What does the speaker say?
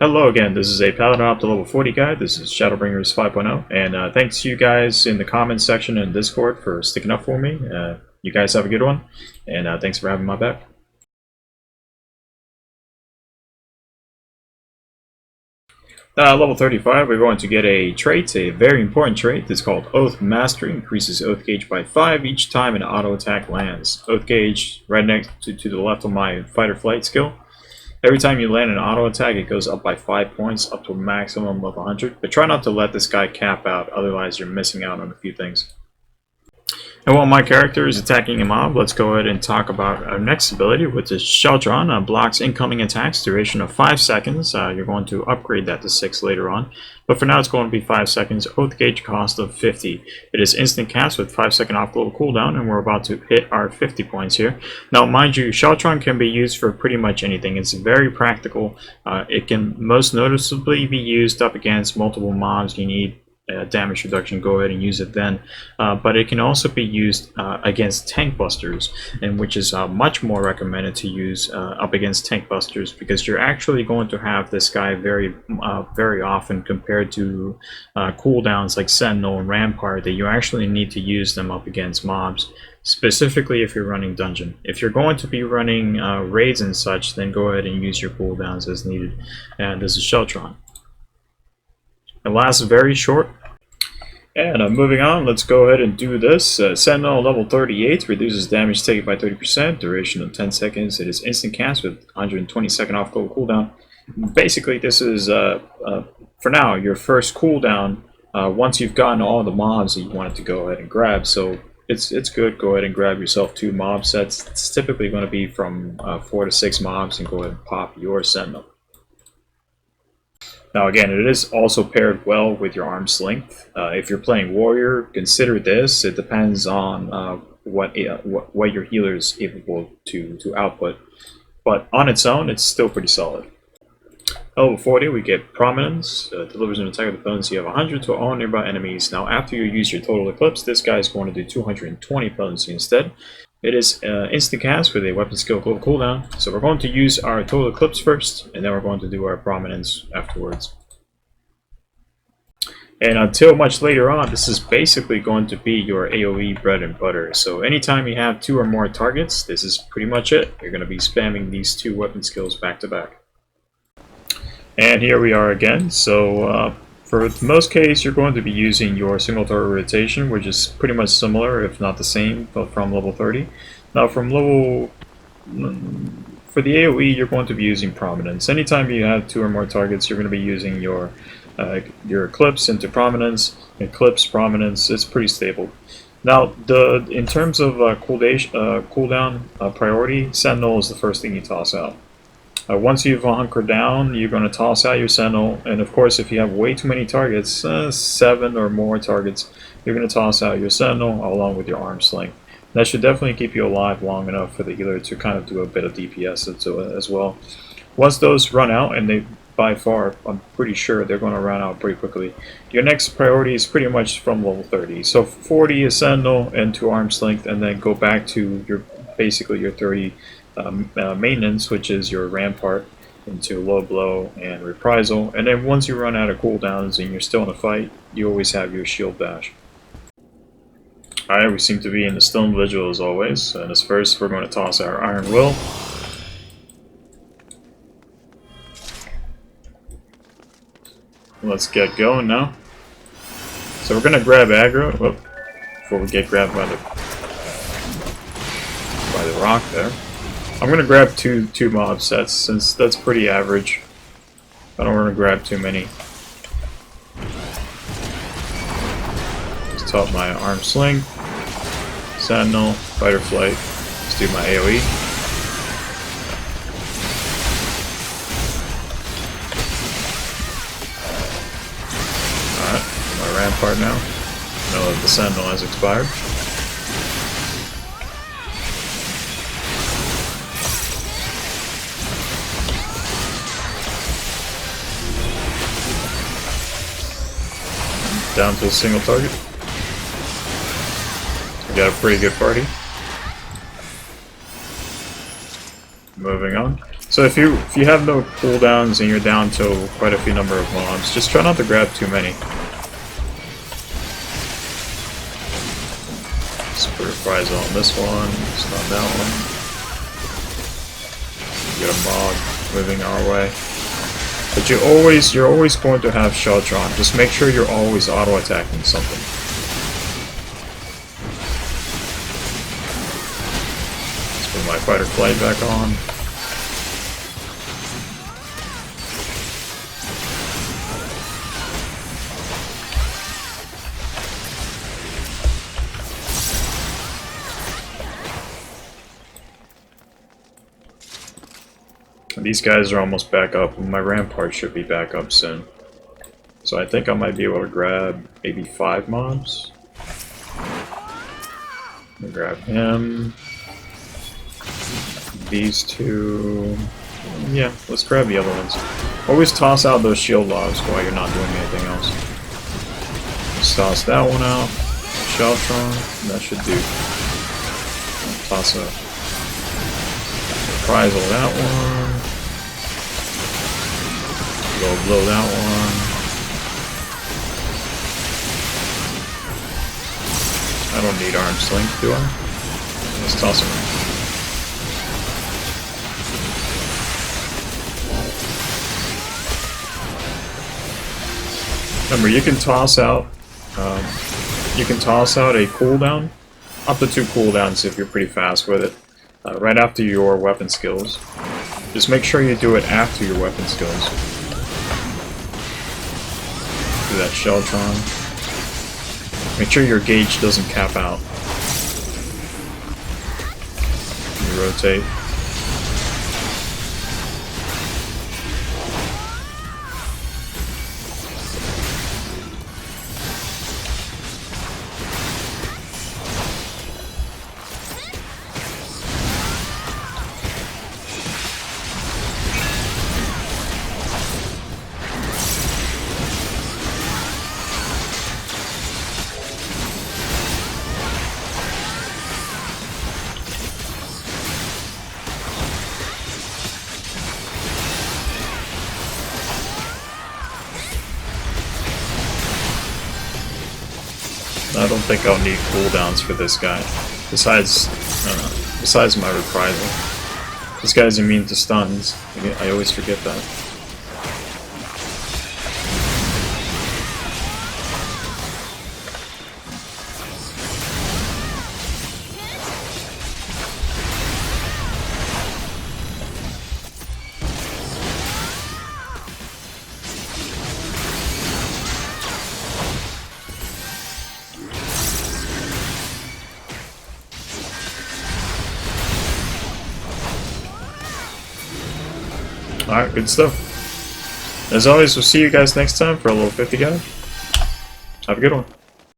Hello again, this is a Paladin up to level 40 guide. This is Shadowbringers 5.0, and thanks to you guys in the comments section in Discord for sticking up for me. You guys have a good one, and thanks for having my back. Level 35, we're going to get a trait, a very important trait. It's called Oath Mastery. Increases Oath Gauge by 5 each time an auto attack lands. Oath Gauge right next to the left of my Fight or Flight skill. Every time you land an auto attack, it goes up by 5 points, up to a maximum of 100. But try not to let this guy cap out, otherwise you're missing out on a few things. And while my character is attacking a mob, let's go ahead and talk about our next ability, which is Sheltron. Blocks incoming attacks, duration of 5 seconds. You're going to upgrade that to 6 later on. But for now, it's going to be 5 seconds. Oath Gauge cost of 50. It is instant cast with 5-second off-global cooldown, and we're about to hit our 50 points here. Now, mind you, Sheltron can be used for pretty much anything. It's very practical. It can most noticeably be used up against multiple mobs. You need damage reduction, go ahead and use it then. But it can also be used against tank busters, and which is much more recommended to use up against tank busters, because you're actually going to have this guy very often compared to cooldowns like Sentinel and Rampart, that you actually need to use them up against mobs. Specifically if you're running dungeon. If you're going to be running raids and such, then go ahead and use your cooldowns as needed. And this is Sheltron. It lasts very short. And moving on, let's go ahead and do this. Sentinel level 38 reduces damage taken by 30%, duration of 10 seconds. It is instant cast with 120-second off-global cooldown. Basically, this is, for now, your first cooldown once you've gotten all the mobs that you wanted to go ahead and grab. So it's good. Go ahead and grab yourself 2 mob sets. It's typically going to be from 4 to 6 mobs, and go ahead and pop your Sentinel. Now again, it is also paired well with your arm's length. If you're playing warrior, consider this. It depends on what your healer is able to output. But on its own, it's still pretty solid. Level 40, we get Prominence. Delivers an attack of opponents. You have 100 to all nearby enemies. Now after you use your Total Eclipse, this guy is going to do 220 potency instead. It is instant cast with a weapon skill global cooldown. So we're going to use our Total Eclipse first, and then we're going to do our Prominence afterwards. And until much later on, this is basically going to be your AoE bread and butter. So anytime you have 2 or more targets, this is pretty much it. You're going to be spamming these 2 weapon skills back to back. And here we are again. So for most case, you're going to be using your single target rotation, which is pretty much similar, if not the same, from level 30. Now for the AoE, you're going to be using Prominence. Anytime you have 2 or more targets, you're going to be using your Eclipse into Prominence. Eclipse, Prominence, it's pretty stable. Now, in terms of cooldown priority, Sentinel is the first thing you toss out. Once you've hunkered down, you're going to toss out your Sentinel, and of course if you have way too many targets, 7 or more targets, you're going to toss out your Sentinel along with your arm sling. That should definitely keep you alive long enough for the healer to kind of do a bit of DPS as well. Once those run out, and they by far, I'm pretty sure they're going to run out pretty quickly, your next priority is pretty much from level 30. So 40 is Sentinel and 2 arm's length, and then go back to basically your 30 maintenance, which is your Rampart, into Low Blow and Reprisal. And then once you run out of cooldowns and you're still in a fight, you always have your Shield Bash. Alright, we seem to be in the Stone Vigil as always. And as first, we're going to toss our Iron Will. Let's get going now. So we're going to grab aggro before we get grabbed by the rock there. I'm going to grab two mob sets, since that's pretty average. I don't want to grab too many. Just top my arm sling, Sentinel, Fight or Flight. Let's do my AoE. Alright, my Rampart now. Know that the Sentinel has expired. Down to a single target. We got a pretty good party. Moving on. So if you have no cooldowns and you're down to quite a few number of mobs, just try not to grab too many. Super prize on this one, it's not that one. Get a mob moving our way. But you're always going to have Sheltron. Just make sure you're always auto attacking something. Let's put my fighter flight back on. These guys are almost back up, and my rampart should be back up soon. So I think I might be able to grab maybe 5 mobs. I'm gonna grab him. These 2. Yeah, let's grab the other ones. Always toss out those shield logs while you're not doing anything else. Let's toss that one out. Sheltron, that should do. Toss a reprisal that one. Blow that one. I don't need arm's length, do I? Let's toss him. Remember, you can toss out. A cooldown, up to 2 cooldowns if you're pretty fast with it. Right after your weapon skills. Just make sure you do it after your weapon skills. Do that Sheltron. Make sure your gauge doesn't cap out. You rotate. I don't think I'll need cooldowns for this guy. Besides my reprisal. This guy's immune to stuns. I always forget that. Alright, good stuff. As always, we'll see you guys next time for a little 50 guide. Have a good one.